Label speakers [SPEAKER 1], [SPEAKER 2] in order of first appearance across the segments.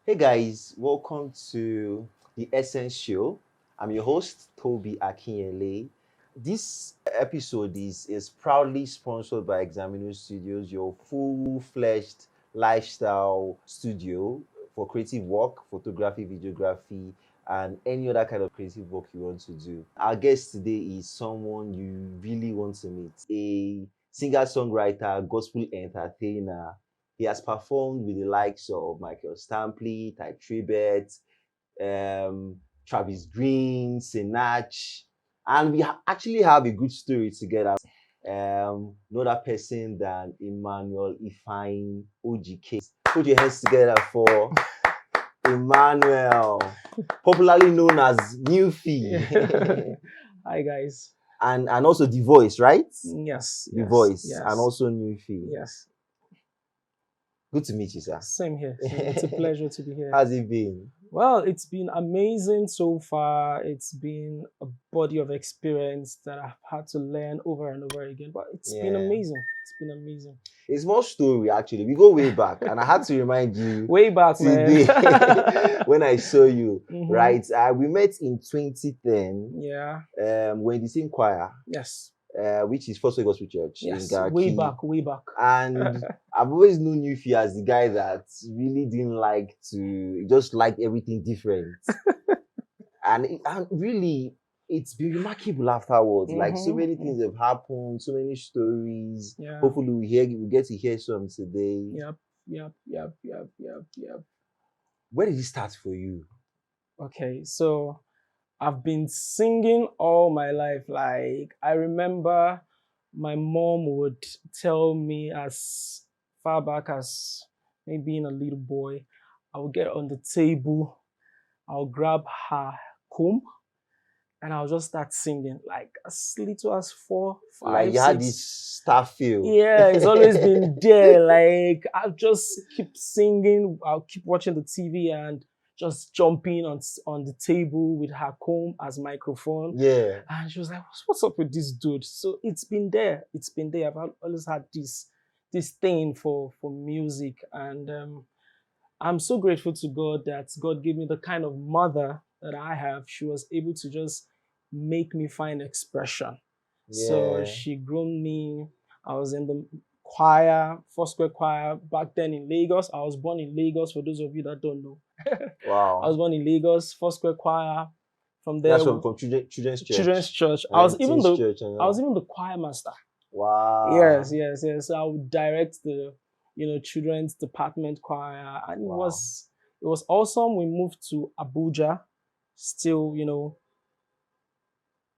[SPEAKER 1] Hey guys, welcome to the Essence Show. I'm your host, Tobi Akinyele. This episode is proudly sponsored by Examiner Studios, your full-fledged lifestyle studio for creative work, photography, videography, and any other kind of creative work you want to do. Our guest today is someone you really want to meet, a singer-songwriter, gospel entertainer. He has performed with the likes of Michael Stampley, Ty Tribet, Travis Green, Sinach, and actually have a good story together. No other person than Emmanuel Ujike. Put your hands together for Emmanuel, popularly known as Nuefy.
[SPEAKER 2] Hi guys.
[SPEAKER 1] and also the voice, right?
[SPEAKER 2] Yes.
[SPEAKER 1] The
[SPEAKER 2] yes,
[SPEAKER 1] voice,
[SPEAKER 2] Yes.
[SPEAKER 1] and also Nuefy.
[SPEAKER 2] Yes.
[SPEAKER 1] Good to meet you, sir.
[SPEAKER 2] Same here. It's a pleasure to be here.
[SPEAKER 1] How's it been?
[SPEAKER 2] Well, it's been amazing so far. It's been a body of experience that I've had to learn over and over again. But it's been amazing. It's been amazing.
[SPEAKER 1] It's more story actually. We go way back, and I had to remind you
[SPEAKER 2] way back
[SPEAKER 1] today when I saw you.
[SPEAKER 2] Mhm.
[SPEAKER 1] Right, we met in 2010.
[SPEAKER 2] Yeah.
[SPEAKER 1] We're in the same choir.
[SPEAKER 2] Yes.
[SPEAKER 1] Which is First Gospel Church
[SPEAKER 2] Yes.
[SPEAKER 1] in Garki.
[SPEAKER 2] Way back.
[SPEAKER 1] And I've always known Nuefy as the guy that really didn't like to, just liked everything different. and really, it's been remarkable afterwards. Like so many things have happened, so many stories.
[SPEAKER 2] Yeah.
[SPEAKER 1] Hopefully we get to hear some today.
[SPEAKER 2] Yep.
[SPEAKER 1] Where did it start for you?
[SPEAKER 2] Okay, so I've been singing all my life. Like I remember my mom would tell me as far back as maybe being a little boy, I would get on the table, I'll grab her comb, and I'll just start singing, like as little as 4, 5,
[SPEAKER 1] Like you
[SPEAKER 2] 6.
[SPEAKER 1] had this star feel.
[SPEAKER 2] Yeah, it's always been there. Like I'll just keep singing, I'll keep watching the TV and just jumping on the table with her comb as microphone.
[SPEAKER 1] Yeah.
[SPEAKER 2] And she was like, what's up with this dude? So it's been there. I've always had this thing for music. And I'm so grateful to God that God gave me the kind of mother that I have. She was able to just make me find expression.
[SPEAKER 1] Yeah.
[SPEAKER 2] So she groomed me. I was in the choir, Foursquare choir back then in Lagos. I was born in Lagos, for those of you that don't know.
[SPEAKER 1] Wow.
[SPEAKER 2] I was born in Lagos, Foursquare choir. From there,
[SPEAKER 1] that's from children's church.
[SPEAKER 2] Children's church. I was even the choir master.
[SPEAKER 1] Wow.
[SPEAKER 2] Yes. I would direct the children's department choir, and it was awesome. We moved to Abuja. Still,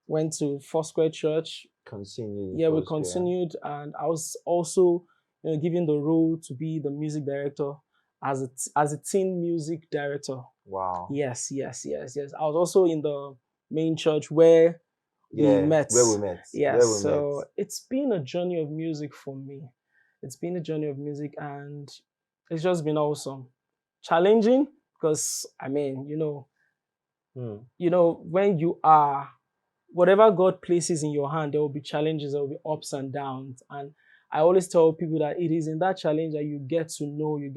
[SPEAKER 2] went to Foursquare Church.
[SPEAKER 1] Continued.
[SPEAKER 2] Yeah, we continued, and I was also given the role to be the music director as a teen music director.
[SPEAKER 1] Wow.
[SPEAKER 2] Yes. I was also in the main church where we met. Yes. So it's been a journey of music for me. It's been a journey of music, and it's just been awesome. Challenging because when you are, whatever God places in your hand, there will be challenges, there will be ups and downs. And I always tell people that it is in that challenge that you get to know, you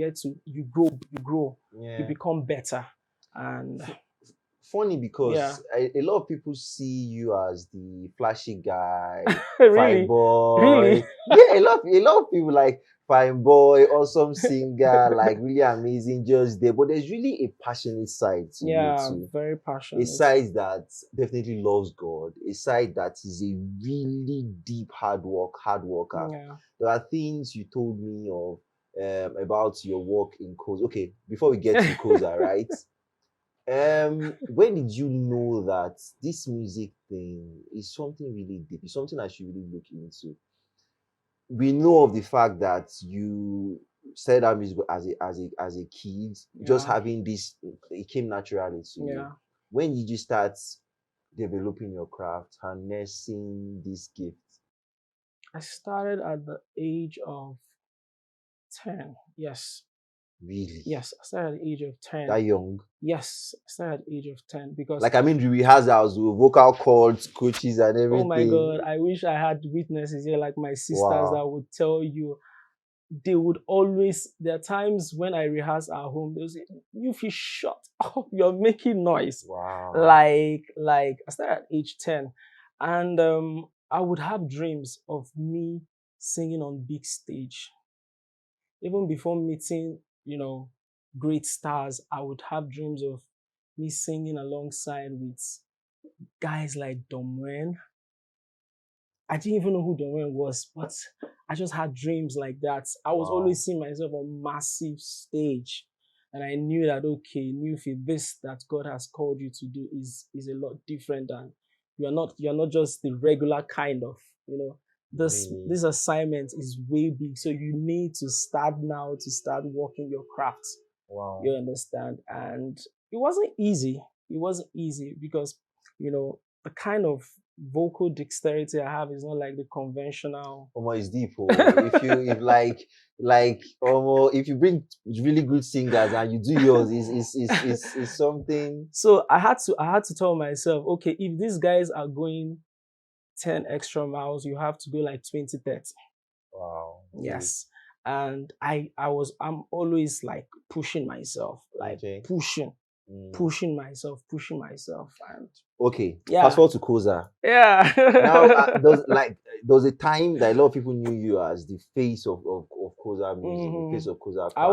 [SPEAKER 2] grow, you become better. And
[SPEAKER 1] funny because a lot of people see you as the flashy guy,
[SPEAKER 2] really?
[SPEAKER 1] fine boy.
[SPEAKER 2] Really?
[SPEAKER 1] Yeah, a lot of people like fine boy, awesome singer, like really amazing, just there. But there's really a passionate side to you too.
[SPEAKER 2] Very passionate.
[SPEAKER 1] A side that definitely loves God. A side that is a really deep hard worker.
[SPEAKER 2] Yeah.
[SPEAKER 1] There are things you told me of about your work in COZA. Okay, before we get to COZA, right? When did you know that this music thing is something really deep? It's something I should really look into. We know of the fact that you started out music as a kid, just having this, it came naturally to you. When did you start developing your craft, harnessing this gift?
[SPEAKER 2] I started at the age of 10. Yes.
[SPEAKER 1] Really?
[SPEAKER 2] Yes, I started at the age of 10.
[SPEAKER 1] That young?
[SPEAKER 2] Yes, I started at the age of 10 because...
[SPEAKER 1] Like, I mean, the rehearsals, vocal cords, coaches and everything.
[SPEAKER 2] Oh my God, I wish I had witnesses here like my sisters that would tell you they would always, there are times when I rehearse at home, they'll say, Nuefy, shut up, you're making noise.
[SPEAKER 1] Wow.
[SPEAKER 2] Like I started at age 10, and I would have dreams of me singing on big stage. Even before meeting, great stars, I would have dreams of me singing alongside with guys like Domwen. I didn't even know who Domwen was, but I just had dreams like that. I was always seeing myself on massive stage. And I knew that, okay, Nuefy, this that God has called you to do is a lot different than you're not just the regular kind of, this assignment is way big. So you need to start now to start working your craft.
[SPEAKER 1] Wow.
[SPEAKER 2] You understand? And it wasn't easy. It wasn't easy because, the kind of vocal dexterity I have is not like the conventional.
[SPEAKER 1] It's deep. If you bring really good singers and you do yours, is something.
[SPEAKER 2] So I had to tell myself, okay, if these guys are going 10 extra miles, you have to go like 20, 30.
[SPEAKER 1] Wow.
[SPEAKER 2] Yes. And I'm always like pushing myself, pushing myself. And
[SPEAKER 1] okay, fast forward to Koza.
[SPEAKER 2] Yeah.
[SPEAKER 1] Now, there was a time that a lot of people knew you as the face of Koza music, the face of Koza.
[SPEAKER 2] There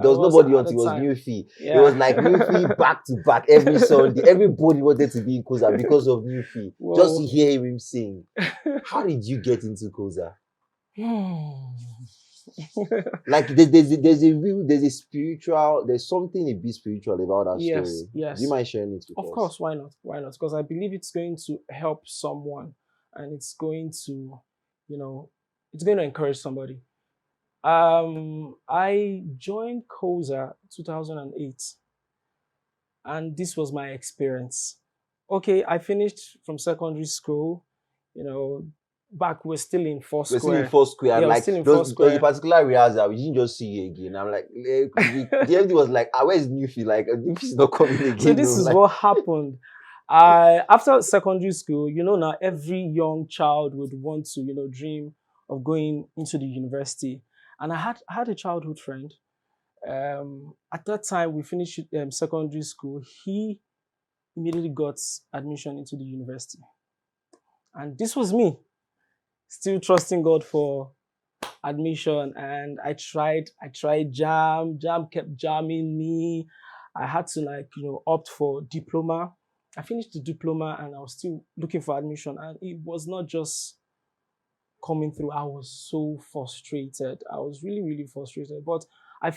[SPEAKER 2] was
[SPEAKER 1] nobody until it was Nuefy. Yeah. It was like Nuefy back to back every Sunday. Everybody wanted to be in Koza because of Nuefy, just to hear him sing. How did you get into Koza? Like there's something a bit spiritual about that story.
[SPEAKER 2] Yes.
[SPEAKER 1] Do you mind sharing it with us?
[SPEAKER 2] Of course, why not? Because I believe it's going to help someone, and it's going to, it's going to encourage somebody. I joined COZA 2008, and this was my experience. Okay, I finished from secondary school, back we're still in Foursquare.
[SPEAKER 1] We're still in Foursquare.
[SPEAKER 2] Yeah,
[SPEAKER 1] like
[SPEAKER 2] there was
[SPEAKER 1] a particular rehearsal, we didn't just see you again. I'm like, the MD was like, where's Nuefy? Like, Nuefy's not coming again.
[SPEAKER 2] So this is what happened. After secondary school, now every young child would want to, dream of going into the university. And I had a childhood friend. At that time, we finished secondary school. He immediately got admission into the university. And this was me, still trusting God for admission. And I tried jam kept jamming me. I had to opt for diploma. I finished the diploma and I was still looking for admission, and it was not just coming through. I was so frustrated. I was really, really frustrated. But I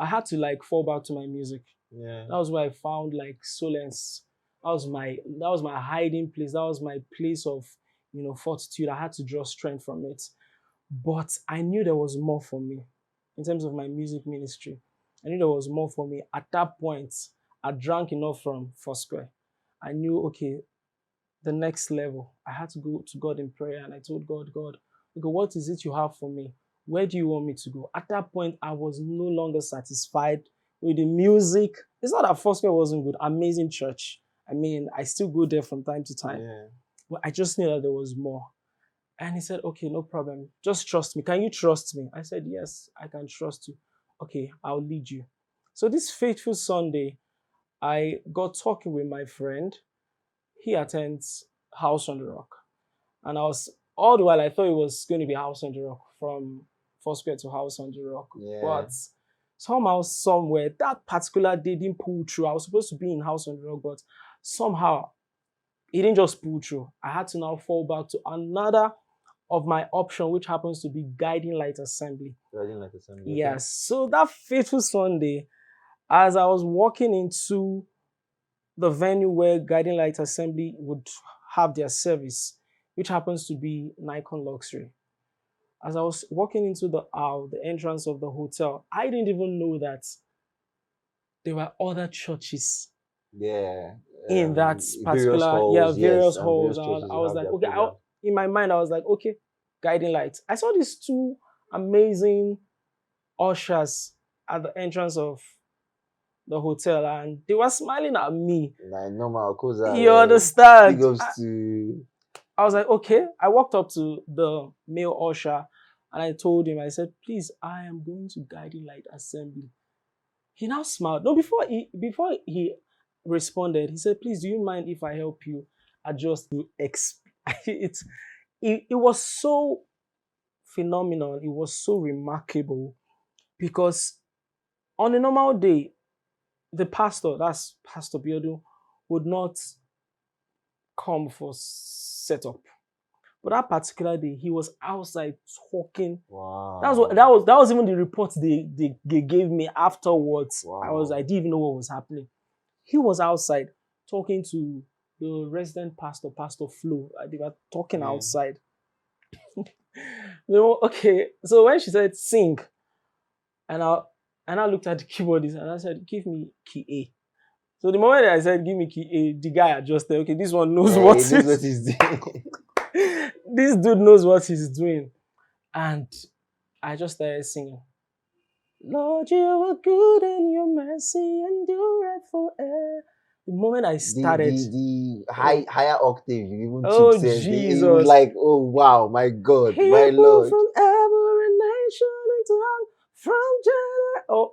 [SPEAKER 2] had to fall back to my music.
[SPEAKER 1] Yeah.
[SPEAKER 2] That was where I found solace. That was my hiding place. That was my place of fortitude. I had to draw strength from it. But I knew there was more for me in terms of my music ministry. I knew there was more for me. At that point, I drank enough from Foursquare. I knew, okay, the next level. I had to go to God in prayer, and I told God, okay, what is it you have for me? Where do you want me to go? At that point, I was no longer satisfied with the music. It's not that Foursquare wasn't good. Amazing church. I mean, I still go there from time to time.
[SPEAKER 1] Yeah.
[SPEAKER 2] But I just knew that there was more. And he said, okay, no problem. Just trust me. Can you trust me? I said, yes, I can trust you. Okay, I'll lead you. So this fateful Sunday, I got talking with my friend. He attends House on the Rock. And all the while, I thought it was going to be House on the Rock, from Foursquare to House on the Rock.
[SPEAKER 1] Yeah.
[SPEAKER 2] But somehow, somewhere, that particular day didn't pull through. I was supposed to be in House on the Rock, but somehow, it didn't just pull through. I had to now fall back to another of my option, which happens to be Guiding Light Assembly.
[SPEAKER 1] Guiding Light Assembly. Okay.
[SPEAKER 2] Yes. So that fateful Sunday, as I was walking into the venue where Guiding Light Assembly would have their service, which happens to be Nikon Luxury. As I was walking into the aisle, the entrance of the hotel, I didn't even know that there were other churches.
[SPEAKER 1] Yeah.
[SPEAKER 2] In that particular, various halls. I was like, okay, in my mind, I was like, okay, Guiding Light. I saw these two amazing ushers at the entrance of the hotel, and they were smiling at me.
[SPEAKER 1] Like normal, Koza.
[SPEAKER 2] You understand?
[SPEAKER 1] Big ups to...
[SPEAKER 2] I was like, okay. I walked up to the male usher, And I told him, I said, please, I am going to Guiding Light Assembly. He now smiled. No, before he responded, he said, please, do you mind if I help you adjust to it was so phenomenal. It was so remarkable because on a normal day, the pastor, that's Pastor Biodu, would not come for setup. But that particular day, he was outside talking.
[SPEAKER 1] Wow.
[SPEAKER 2] That was even the report they gave me afterwards.
[SPEAKER 1] Wow.
[SPEAKER 2] I didn't even know what was happening. He was outside talking to the resident pastor, Pastor Flo. They were talking outside. Okay. So when she said sing, and I looked at the keyboardist and I said, give me key A. So the moment I said, give me key A, the guy adjusted. Okay, this one knows what he's doing. This dude knows what he's doing. And I just started singing. Lord, you are good and your mercy endureth forever. The moment I started,
[SPEAKER 1] the higher octave, you even
[SPEAKER 2] oh
[SPEAKER 1] took sense.
[SPEAKER 2] Jesus!
[SPEAKER 1] It was like, oh wow, my God,
[SPEAKER 2] People
[SPEAKER 1] my Lord.
[SPEAKER 2] from every nation and tongue, from generation. Oh,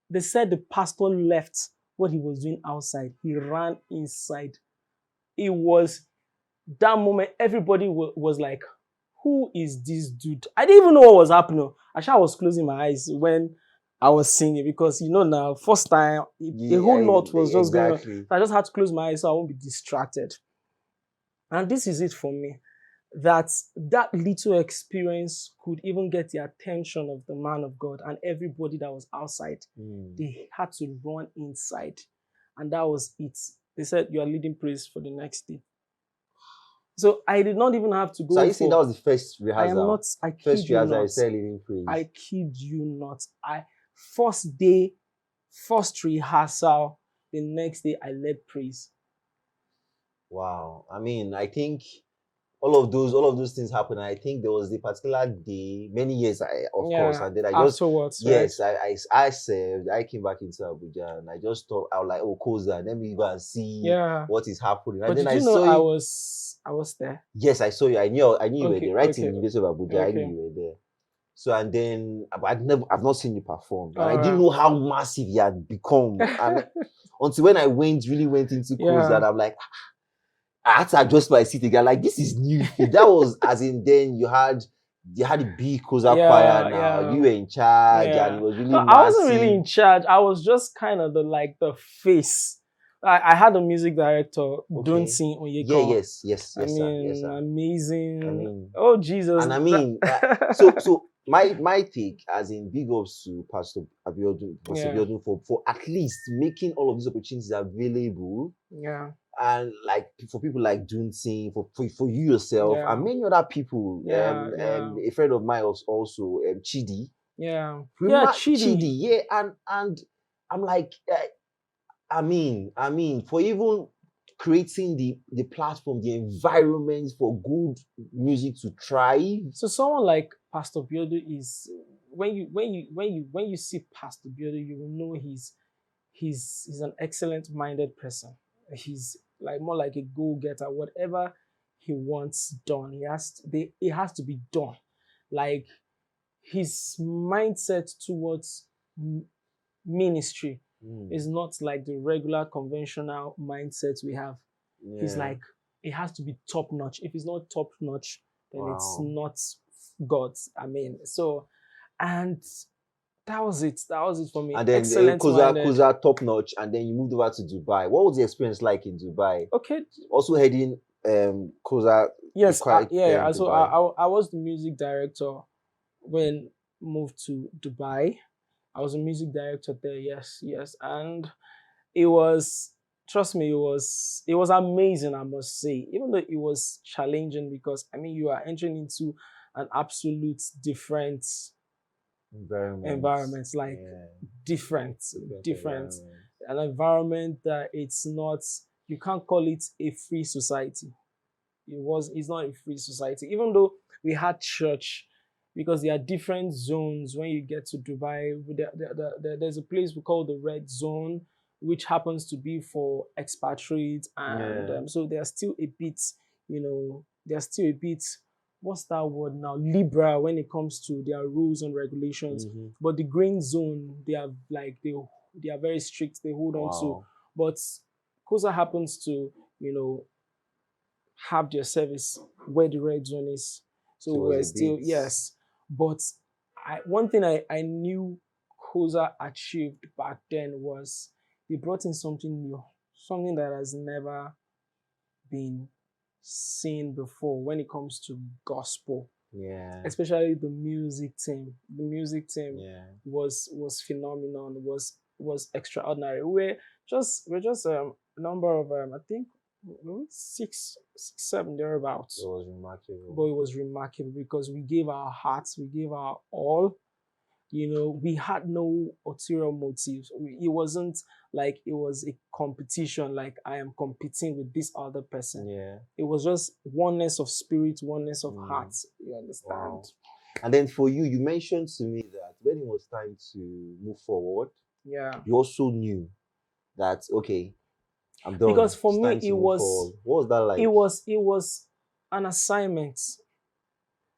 [SPEAKER 2] they said the pastor left what he was doing outside. He ran inside. It was that moment. Everybody was like, "Who is this dude?" I didn't even know what was happening. Actually, I was closing my eyes when I was singing because now first time a whole lot was just going on. So I just had to close my eyes so I won't be distracted. And this is it for me. That little experience could even get the attention of the man of God and everybody that was outside. They had to run inside. And that was it. They said, you are leading praise for the next day. So I did not even have to go.
[SPEAKER 1] So you saying that was the first rehearsal?
[SPEAKER 2] I am not. I kid
[SPEAKER 1] first
[SPEAKER 2] you
[SPEAKER 1] rehearsal,
[SPEAKER 2] not.
[SPEAKER 1] I started leading praise.
[SPEAKER 2] I kid you not. First day, first rehearsal, the next day I led praise.
[SPEAKER 1] Wow. I mean, I think all of those things happened. I think there was the particular day, many years, of course, and then I just
[SPEAKER 2] afterwards.
[SPEAKER 1] Yes, right? I served. I came back into Abuja, and I just thought I was like, oh, Koza, let me go and see what is happening. And
[SPEAKER 2] but
[SPEAKER 1] then
[SPEAKER 2] did you know I was there?
[SPEAKER 1] Yes, I saw you. I knew you were there. Right in the University of Abuja, I knew you were there. So and then I've not seen you perform, and I didn't know how massive you had become. And until when I really went into COZA, and I'm like, I had to adjust my seat again. Like, this is new. That was as in then you had a big COZA choir now. You were in charge, and it was really massive.
[SPEAKER 2] I wasn't really in charge. I was just kind of the face. I had a music director, Dunsin Onyeka.
[SPEAKER 1] Yes,
[SPEAKER 2] I mean,
[SPEAKER 1] sir.
[SPEAKER 2] amazing. Oh Jesus!
[SPEAKER 1] And I mean, so my take, as in big ups to Pastor Abiodun for at least making all of these opportunities available.
[SPEAKER 2] Yeah.
[SPEAKER 1] And like for people like Dunsin, for you yourself, and many other people. A friend of mine was also Chidi.
[SPEAKER 2] Yeah.
[SPEAKER 1] Chidi. And I'm like. I mean, for even creating the platform, the environment for good music to thrive.
[SPEAKER 2] So someone like Pastor Biodu is when you see Pastor Biodu, you will know he's an excellent-minded person. He's like more like a go-getter. Whatever he wants done, it has to be done. Like his mindset towards ministry is not like the regular conventional mindset we have. He's like, it has to be top notch. If it's not top notch, then it's not God's. I mean, so, and that was it. That was it for me.
[SPEAKER 1] And then COZA top notch, and then you moved over to Dubai. What was the experience like in Dubai?
[SPEAKER 2] Okay.
[SPEAKER 1] Also heading COZA.
[SPEAKER 2] Yes, so I was the music director when moved to Dubai. I was a music director there, yes. And it was, trust me, it was amazing, I must say. Even though it was challenging because, I mean, you are entering into an absolute different environment, like different. An environment that it's not, you can't call it a free society. It's not a free society. Even though we had church, because there are different zones when you get to Dubai. There's a place we call the Red Zone, which happens to be for expatriates. And so there's still a bit, what's that word now? Liberal when it comes to their rules and regulations. But the green zone, they are like they are very strict. They hold on to. But COZA happens to, you know, have their service where the red zone is. So we're still yes. But one thing I knew COZA achieved back then was they brought in something new, something that has never been seen before when it comes to gospel.
[SPEAKER 1] Yeah.
[SPEAKER 2] Especially the music team. The music team was phenomenal, was extraordinary. We're just a number of I think six, 7 thereabouts.
[SPEAKER 1] It was remarkable.
[SPEAKER 2] But it was remarkable because we gave our hearts, we gave our all. You know, we had no ulterior motives. It wasn't like it was a competition, like I am competing with this other person.
[SPEAKER 1] Yeah.
[SPEAKER 2] It was just oneness of spirit, oneness of heart. You understand?
[SPEAKER 1] Wow. And then for you, you mentioned to me that when it was time to move forward, you also knew that, okay, I'm done.
[SPEAKER 2] Because for me, it was
[SPEAKER 1] forward. What was that like?
[SPEAKER 2] It was an assignment.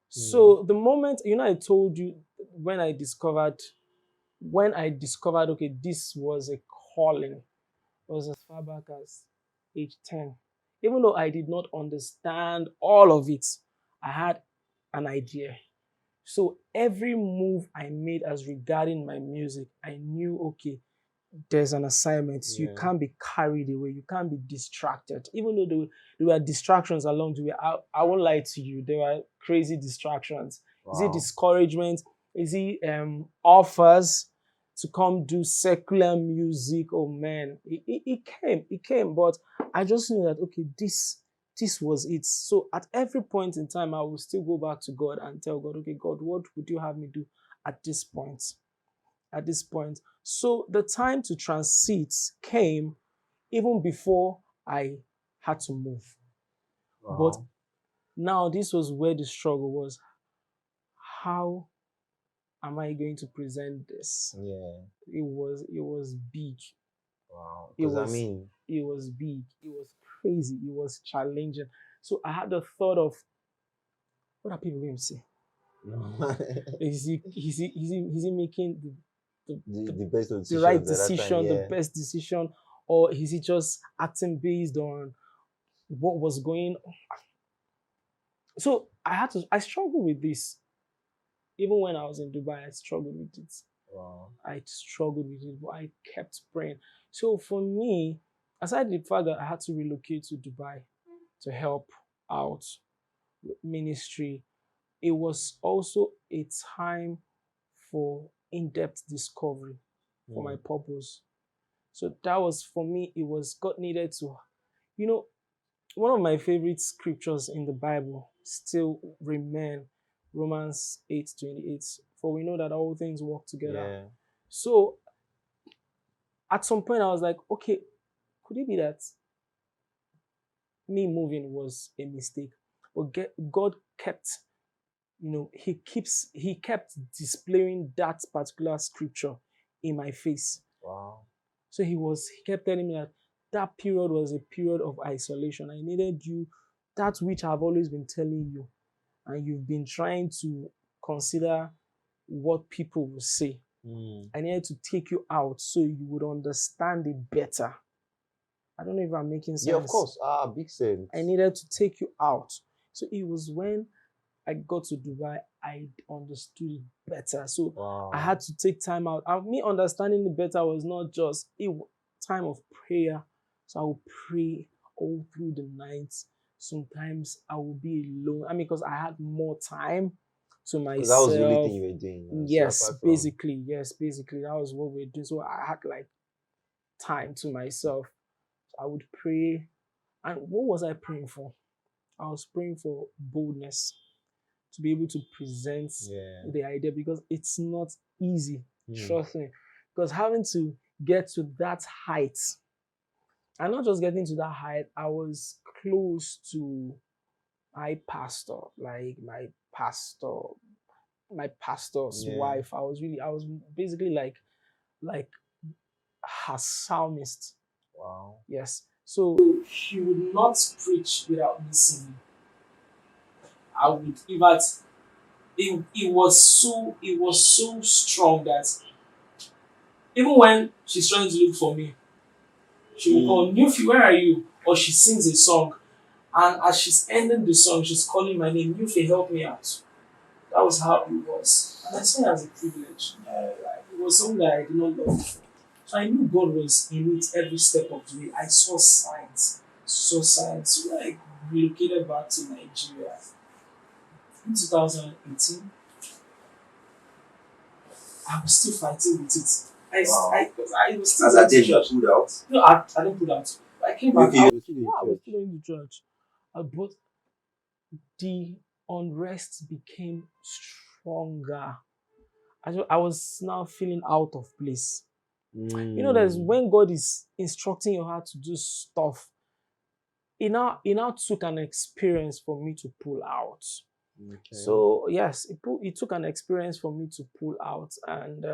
[SPEAKER 2] So the moment, you know, I told you when I discovered, okay, this was a calling, it was as far back as age 10. Even though I did not understand all of it, I had an idea. So every move I made as regarding my music, I knew, okay, there's an assignment. So you can't be carried away. You can't be distracted. Even though there were distractions along the way, I won't lie to you. There were crazy distractions. Wow. Is it discouragement? Is it offers to come do secular music? Oh man, it came. But I just knew that, okay, this was it. So at every point in time, I will still go back to God and tell God, okay, God, what would you have me do at this point? At this point. So the time to transit came even before I had to move. But now this was where the struggle was. How am I going to present this? Yeah. It was big.
[SPEAKER 1] Wow.
[SPEAKER 2] It was big. It was crazy. It was challenging. So I had the thought of, what are people going to say? Is he making the best decision, the right decision, the best decision, or is he just acting based on what was going on? So I struggled with this. Even when I was in Dubai, I struggled with it. Wow. I struggled with it, but I kept praying. So for me, aside the fact that I had to relocate to Dubai to help out with ministry, it was also a time for in-depth discovery for my purpose. So that was, for me, it was God needed to, you know, one of my favorite scriptures in the Bible still remain Romans 8:28. For we know that all things work together. Yeah. So at some point I was like, okay, could it be that me moving was a mistake? But God kept, you know, he kept displaying that particular scripture in my face. Wow. So he kept telling me that period was a period of isolation. I needed you, that which I've always been telling you, and you've been trying to consider what people will say. I needed to take you out so you would understand it better. I don't know if I'm making sense.
[SPEAKER 1] Yeah, of course. Big sense.
[SPEAKER 2] I needed to take you out. So it was when I got to Dubai, I understood it better. So I had to take time out. And me understanding it better was not just a time of prayer. So I would pray all through the night. Sometimes I would be alone. I mean, because I had more time to myself.
[SPEAKER 1] That was the only thing you were doing.
[SPEAKER 2] Yes, basically. Yes, basically. That was what we were doing. So I had like time to myself. So I would pray. And what was I praying for? I was praying for boldness to be able to present the idea, because it's not easy, trust me. Because having to get to that height, and not just getting to that height, I was close to my pastor, like my pastor's wife. I was basically like her psalmist. Wow. Yes. So she would not preach without me singing. I would, in fact, it was so strong that even when she's trying to look for me, she will call Nuefy, where are you? Or she sings a song, and as she's ending the song, she's calling my name, Nuefy, help me out. That was how it was, and I saw it as a privilege. Like, it was something that I did not love before. So I knew God was in it every step of the way. I saw signs. So I relocated back to Nigeria in 2018. I was still fighting with it. I was still.
[SPEAKER 1] As I did, you pulled out.
[SPEAKER 2] No, I didn't pull out. I came back.
[SPEAKER 1] Okay,
[SPEAKER 2] I
[SPEAKER 1] you
[SPEAKER 2] was,
[SPEAKER 1] were still in
[SPEAKER 2] yeah, I was
[SPEAKER 1] church.
[SPEAKER 2] still in the church. But the unrest became stronger. I was now feeling out of place. You know, there's when God is instructing your heart to do stuff, it now took an experience for me to pull out.
[SPEAKER 1] Okay.
[SPEAKER 2] So yes, it took an experience for me to pull out, and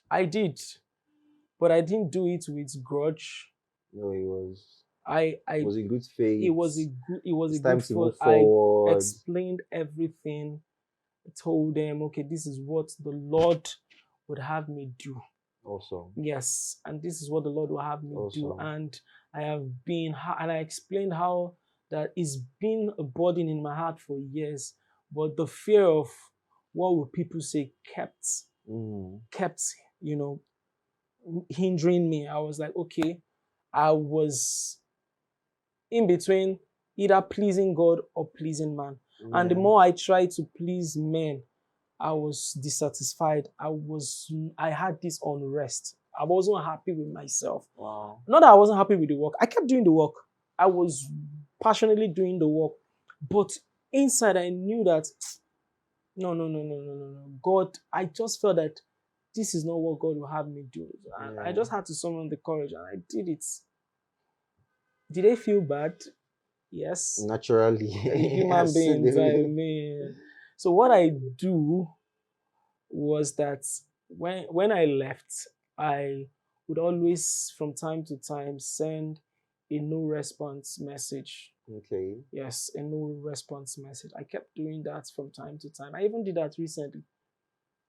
[SPEAKER 2] I did, but I didn't do it with grudge.
[SPEAKER 1] No, it was.
[SPEAKER 2] It
[SPEAKER 1] was a good faith.
[SPEAKER 2] It was
[SPEAKER 1] It's
[SPEAKER 2] a
[SPEAKER 1] time
[SPEAKER 2] good
[SPEAKER 1] to move
[SPEAKER 2] faith.
[SPEAKER 1] forward.
[SPEAKER 2] I explained everything. I told them, okay, this is what the Lord would have me do.
[SPEAKER 1] Awesome.
[SPEAKER 2] Yes, and this is what the Lord will have me do.
[SPEAKER 1] Awesome.
[SPEAKER 2] And I explained how that it's been a burden in my heart for years, but the fear of what will people say kept, hindering me. I was like, okay, I was in between either pleasing God or pleasing man. Yeah. And the more I tried to please men, I was dissatisfied. I had this unrest. I wasn't happy with myself.
[SPEAKER 1] Wow.
[SPEAKER 2] Not that I wasn't happy with the work. I kept doing the work. I was passionately doing the work. But inside, I knew that, no. God, I just felt that this is not what God will have me do. And I just had to summon the courage, and I did it. Did I feel bad? Yes.
[SPEAKER 1] Naturally.
[SPEAKER 2] Human beings, I mean. So what I do was that when I left, I would always, from time to time, send a no response message.
[SPEAKER 1] Okay.
[SPEAKER 2] Yes, a no response message. I kept doing that from time to time. I even did that recently.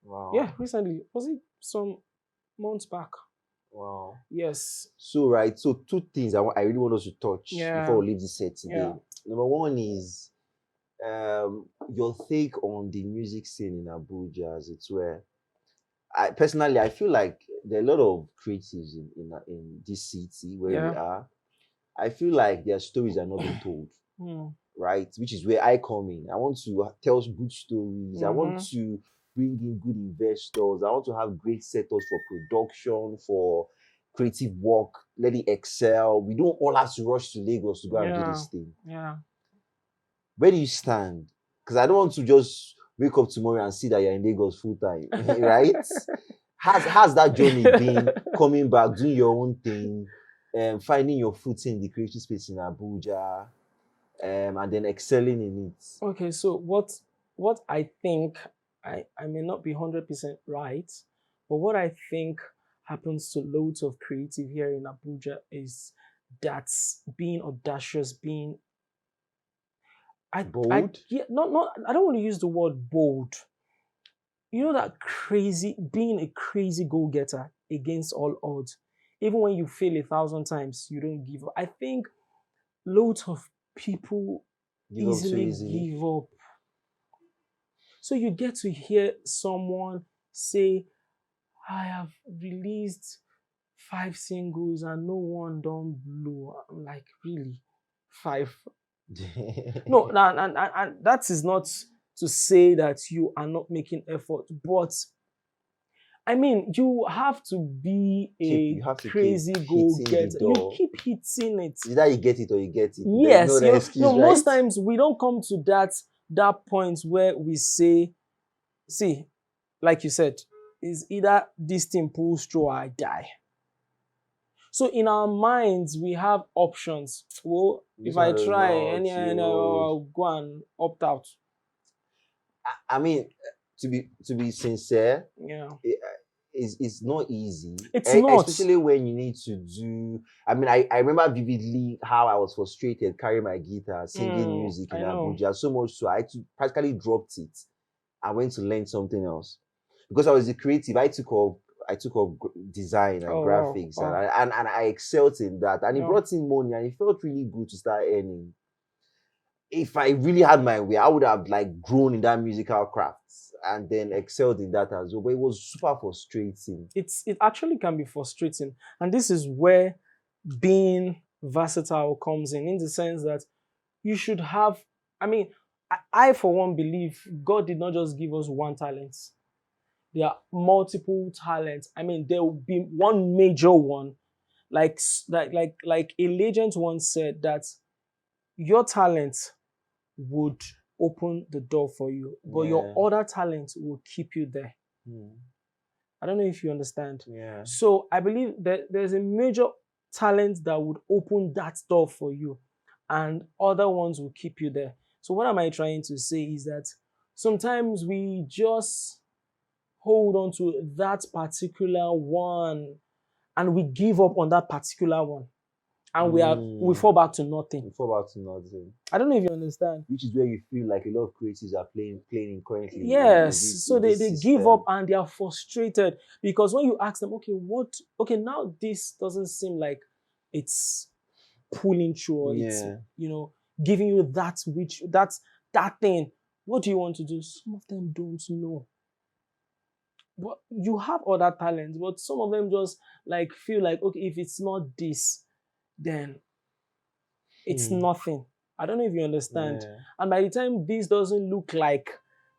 [SPEAKER 1] Wow.
[SPEAKER 2] Yeah, recently. Was it some months back?
[SPEAKER 1] Wow.
[SPEAKER 2] Yes.
[SPEAKER 1] So two things I really want us to touch before we leave this set today.
[SPEAKER 2] Yeah.
[SPEAKER 1] Number one is your take on the music scene in Abuja, as it were. I personally feel like there are a lot of creatives in this city where we are. I feel like their stories are not being told, right? Which is where I come in. I want to tell good stories. I want to bring in good investors. I want to have great setups for production, for creative work, let it excel. We don't all have to rush to Lagos to go and do this thing.
[SPEAKER 2] Yeah.
[SPEAKER 1] Where do you stand? Because I don't want to just wake up tomorrow and see that you're in Lagos full time, right? How's that journey been, coming back, doing your own thing, finding your footing in the creative space in Abuja, and then excelling in it?
[SPEAKER 2] Okay, so what I think, I may not be 100% right, but what I think happens to loads of creative here in Abuja is that's being audacious, being
[SPEAKER 1] bold.
[SPEAKER 2] I don't want to use the word bold. You know, that being a crazy go-getter against all odds. Even when you fail 1,000 times, you don't give up. I think loads of people easily give up. So you get to hear someone say, I have released 5 singles and no one don't blow. I'm like, really? 5? No, and that is not to say that you are not making effort, but I mean, you have to be crazy go-getter. You keep hitting it.
[SPEAKER 1] Either you get it or you get it.
[SPEAKER 2] Yes. Most times we don't come to that point where we say, see, like you said, is either this thing pulls through or I die. So in our minds, we have options. Well, if I try, I'll go and opt out.
[SPEAKER 1] I mean, to be sincere, is not easy.
[SPEAKER 2] It's not.
[SPEAKER 1] Especially when you need to do. I mean, I remember vividly how I was frustrated carrying my guitar, singing music in
[SPEAKER 2] I know.
[SPEAKER 1] Abuja, so much so I had to practically dropped it. I went to learn something else because I was a creative. I took up design and
[SPEAKER 2] Oh, wow,
[SPEAKER 1] graphics,
[SPEAKER 2] wow.
[SPEAKER 1] and I excelled in that, and it
[SPEAKER 2] Yeah.
[SPEAKER 1] brought in money, and it felt really good to start earning. If I really had my way, I would have like grown in that musical craft and then excelled in that as well. But it was super frustrating.
[SPEAKER 2] It actually can be frustrating, and this is where being versatile comes in the sense that you should have. I mean, I for one believe God did not just give us one talent. There are multiple talents. I mean, there will be one major one, like a legend once said that your talent would open the door for you, but your
[SPEAKER 1] Yeah.
[SPEAKER 2] other talent will keep you there.
[SPEAKER 1] Hmm.
[SPEAKER 2] I don't know if you understand.
[SPEAKER 1] Yeah.
[SPEAKER 2] So I believe that there's a major talent that would open that door for you, and other ones will keep you there. So what am I trying to say is that sometimes we just hold on to that particular one and we give up on that particular one, and we fall back to nothing.
[SPEAKER 1] We fall back to nothing.
[SPEAKER 2] I don't know if you understand.
[SPEAKER 1] Which is where you feel like a lot of creatives are playing in currently.
[SPEAKER 2] Yes, so they
[SPEAKER 1] this
[SPEAKER 2] give
[SPEAKER 1] system.
[SPEAKER 2] up and they are frustrated because when you ask them, okay, now this doesn't seem like it's pulling through, or it's giving you that thing. What do you want to do? Some of them don't know. But you have other talents, but some of them just like feel like, okay, if it's not this, then it's nothing. I don't know if you understand.
[SPEAKER 1] Yeah.
[SPEAKER 2] And by the time this doesn't look like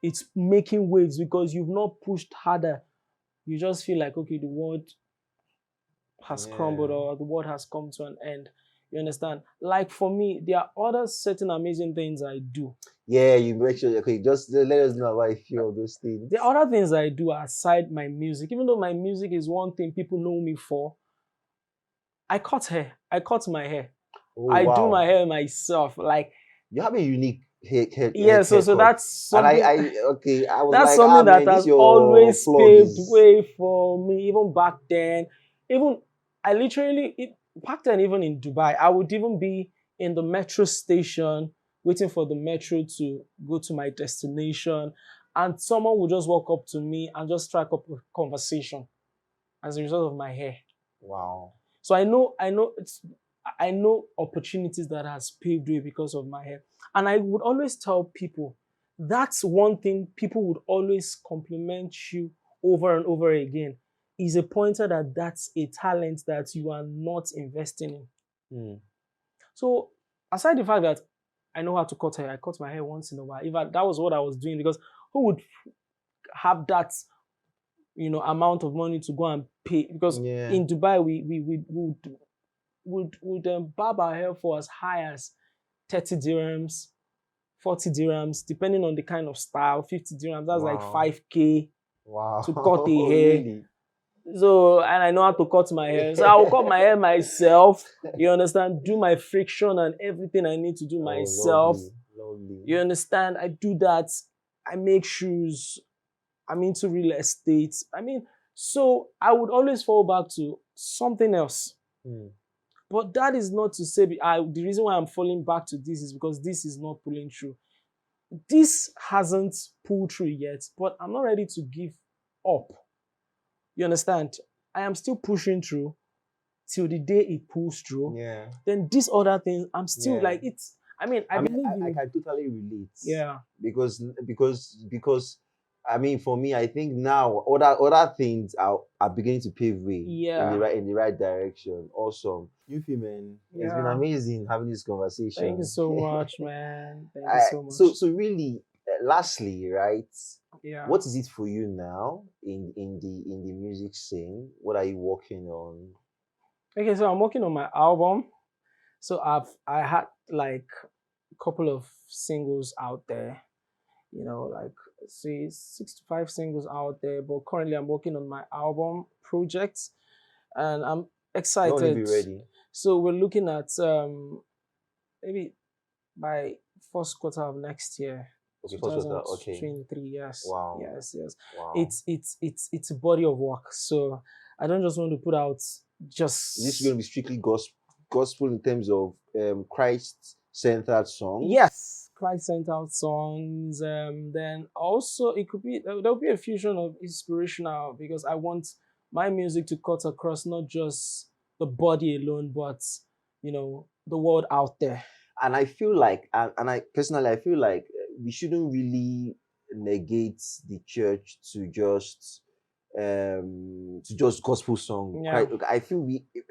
[SPEAKER 2] it's making waves because you've not pushed harder, you just feel like, okay, the world has crumbled or the world has come to an end. You understand? Like for me, there are other certain amazing things I do.
[SPEAKER 1] Yeah, you make sure. Okay, just let us know about a few of those things.
[SPEAKER 2] There are other things I do aside my music. Even though my music is one thing people know me for, I cut hair. I cut my hair.
[SPEAKER 1] Oh,
[SPEAKER 2] I
[SPEAKER 1] wow.
[SPEAKER 2] do my hair myself. Like
[SPEAKER 1] you have a unique hair.
[SPEAKER 2] Yeah, so that's something.
[SPEAKER 1] And I was
[SPEAKER 2] that's
[SPEAKER 1] like,
[SPEAKER 2] something that
[SPEAKER 1] man,
[SPEAKER 2] has always paved
[SPEAKER 1] is...
[SPEAKER 2] way for me. Even back then, I literally back then, even in Dubai, I would even be in the metro station waiting for the metro to go to my destination, and someone would just walk up to me and just strike up a conversation as a result of my hair.
[SPEAKER 1] Wow.
[SPEAKER 2] So I know opportunities that has paved way because of my hair. And I would always tell people that's one thing people would always compliment you over and over again, is a pointer that that's a talent that you are not investing in. So aside the fact that I know how to cut hair, I cut my hair once in a while. That was what I was doing, because who would have that amount of money to go and pay? Because in Dubai we would barb our hair for as high as 30 dirhams, 40 dirhams, depending on the kind of style. 50 dirhams, that's like 5K to cut a hair. Really? So, and I know how to cut my hair. So I will cut my hair myself. You understand? Do my friction and everything I need to do myself.
[SPEAKER 1] Lovely.
[SPEAKER 2] You understand? I do that. I make shoes. I'm into real estate. I mean, so I would always fall back to something else. But that is not to say the reason why I'm falling back to this is because this is not pulling through. This hasn't pulled through yet, but I'm not ready to give up. You understand? I am still pushing through till the day it pulls through.
[SPEAKER 1] Yeah.
[SPEAKER 2] Then these other things, I'm still like it's. I mean, I believe
[SPEAKER 1] I can totally relate.
[SPEAKER 2] Yeah.
[SPEAKER 1] Because I mean, for me, I think now other things are beginning to pave way in the right direction. Awesome. Nuefy, man. Yeah. It's been amazing having this conversation.
[SPEAKER 2] Thank you so much, man. Thank you so much.
[SPEAKER 1] So really, lastly, right?
[SPEAKER 2] Yeah.
[SPEAKER 1] What is it for you now in the music scene? What are you working on?
[SPEAKER 2] Okay, so I'm working on my album. So I had like a couple of singles out there, like say 65 singles out there. But currently I'm working on my album project, and I'm excited.
[SPEAKER 1] When will you be ready?
[SPEAKER 2] So we're looking at maybe by first quarter of next year.
[SPEAKER 1] Okay, first quarter. Okay.
[SPEAKER 2] 2023. Yes,
[SPEAKER 1] Wow.
[SPEAKER 2] yes.
[SPEAKER 1] Wow.
[SPEAKER 2] It's a body of work. So I don't just want to put out
[SPEAKER 1] Is this
[SPEAKER 2] just
[SPEAKER 1] going to be strictly gospel in terms of Christ-centered songs?
[SPEAKER 2] yes, Christ-centered songs. Then also it could be there'll be a fusion of inspirational because I want my music to cut across not just the body alone, but the world out there.
[SPEAKER 1] And I feel like, and I personally, I feel like we shouldn't really negate the church to just gospel song.
[SPEAKER 2] Yeah.
[SPEAKER 1] I feel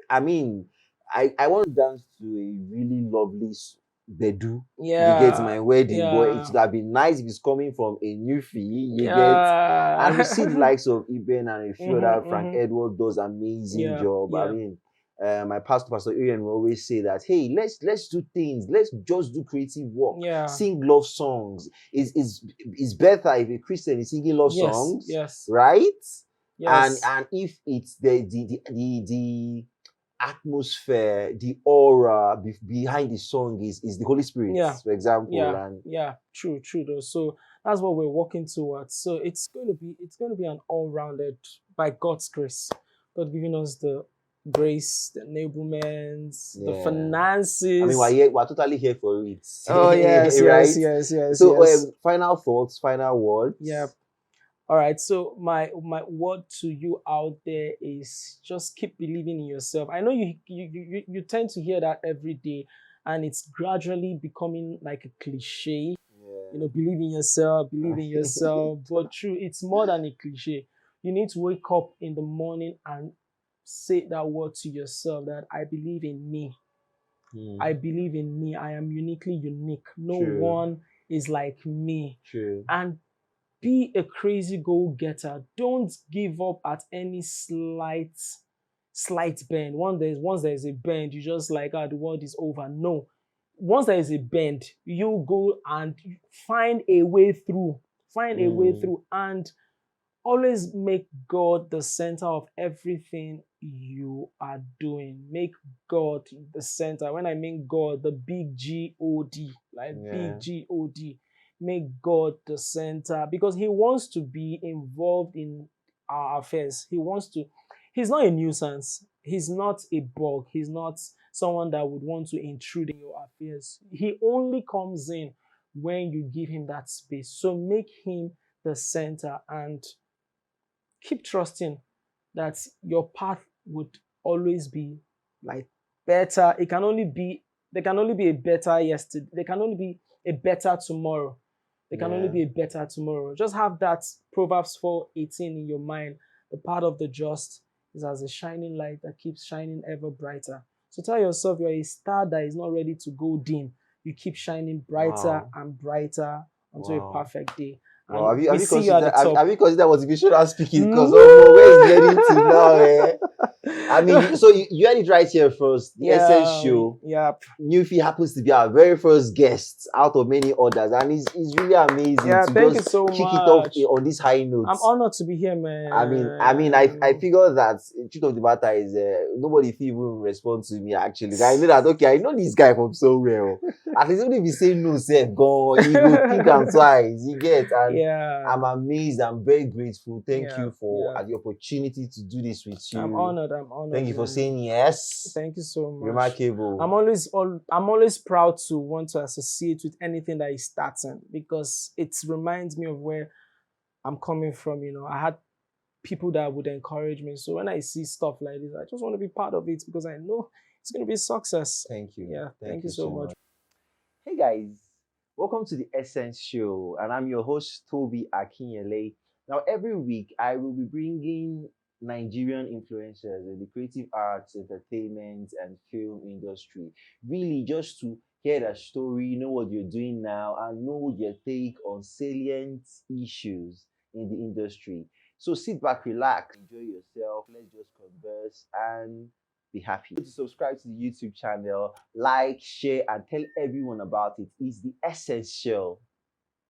[SPEAKER 1] I mean, I want to dance to a really lovely bedu. You get
[SPEAKER 2] Yeah.
[SPEAKER 1] my wedding, but it
[SPEAKER 2] Yeah.
[SPEAKER 1] would have been nice if it's coming from a Nuefy. You get, and we see the
[SPEAKER 2] Yeah.
[SPEAKER 1] likes of Eben and a few other. Frank Edward does amazing
[SPEAKER 2] Yeah.
[SPEAKER 1] job. I
[SPEAKER 2] Yeah.
[SPEAKER 1] mean, my Pastor Ian will always say that, hey, let's do things. Let's just do creative work.
[SPEAKER 2] Yeah.
[SPEAKER 1] Sing love songs. Is better if a Christian is singing love songs,
[SPEAKER 2] Yes.
[SPEAKER 1] right?
[SPEAKER 2] Yes.
[SPEAKER 1] And if it's the atmosphere, the aura behind the song is the Holy Spirit,
[SPEAKER 2] Yeah.
[SPEAKER 1] for example.
[SPEAKER 2] Yeah.
[SPEAKER 1] And
[SPEAKER 2] Yeah. True though. So that's what we're working towards. So it's going to be an all-rounded, by God's grace. God giving us the grace, the enablements, the
[SPEAKER 1] yeah.
[SPEAKER 2] finances.
[SPEAKER 1] I mean, we're totally here for it.
[SPEAKER 2] Oh yes,
[SPEAKER 1] right?
[SPEAKER 2] yes.
[SPEAKER 1] So
[SPEAKER 2] yes.
[SPEAKER 1] final thoughts, final words.
[SPEAKER 2] Yeah. All right. So my word to you out there is just keep believing in yourself. I know you tend to hear that every day, and it's gradually becoming like a cliche.
[SPEAKER 1] Yeah.
[SPEAKER 2] Believe in yourself, But true, it's more than a cliche. You need to wake up in the morning and say that word to yourself that I believe in me. I believe in me. I am uniquely unique. No
[SPEAKER 1] True.
[SPEAKER 2] one is like me.
[SPEAKER 1] True.
[SPEAKER 2] And be a crazy go-getter. Don't give up at any slight bend. Once there's a bend, you just like, the world is over. No. Once there is a bend, you go and find a way through. Find a way through, and always make God the center of everything you are doing. Make God the center. When I mean God, the big God, big God. Make God the center because He wants to be involved in our affairs. He's not a nuisance. He's not a bug. He's not someone that would want to intrude in your affairs. He only comes in when you give Him that space. So make Him the center and keep trusting that your path would always be like better. There can only be a better yesterday. There can only be a better tomorrow. Only be a better tomorrow. Just have that Proverbs 4:18 in your mind. The path of the just is as a shining light that keeps shining ever brighter. So tell yourself you're a star that is not ready to go dim. You keep shining brighter and brighter until a perfect day.
[SPEAKER 1] Wow, have you
[SPEAKER 2] considered
[SPEAKER 1] motivational speaking? Because where is getting to now? I mean, so you had it right here first. The Essence Show.
[SPEAKER 2] Yep.
[SPEAKER 1] Nuefy happens to be our very first guest out of many others, and it's really amazing to
[SPEAKER 2] thank
[SPEAKER 1] just
[SPEAKER 2] you so
[SPEAKER 1] kick
[SPEAKER 2] much.
[SPEAKER 1] it off on this high note.
[SPEAKER 2] I'm honored to be here, man.
[SPEAKER 1] I figure that the truth of the matter is nobody even respond to me actually. I know that I know this guy from somewhere. At least even if he say no, say go, he go think and twice. You get, and I'm amazed. I'm very grateful. Thank you for the opportunity to do this with you.
[SPEAKER 2] I'm honored.
[SPEAKER 1] Thank you for saying yes.
[SPEAKER 2] Thank you so much.
[SPEAKER 1] Remarkable.
[SPEAKER 2] I'm always proud to want to associate with anything that is starting because it reminds me of where I'm coming from. I had people that would encourage me. So when I see stuff like this, I just want to be part of it because I know it's going to be success.
[SPEAKER 1] Thank you.
[SPEAKER 2] Yeah. Thank you so much.
[SPEAKER 1] Hey guys, welcome to the Essence Show, and I'm your host Tobi Akinyele. Now every week I will be bringing Nigerian influencers in the creative arts, entertainment, and film industry. Really, just to hear their story, know what you're doing now, and know your take on salient issues in the industry. So sit back, relax, enjoy yourself. Let's just converse and be happy. To subscribe to the YouTube channel, like, share, and tell everyone about it. It's the Essence Show.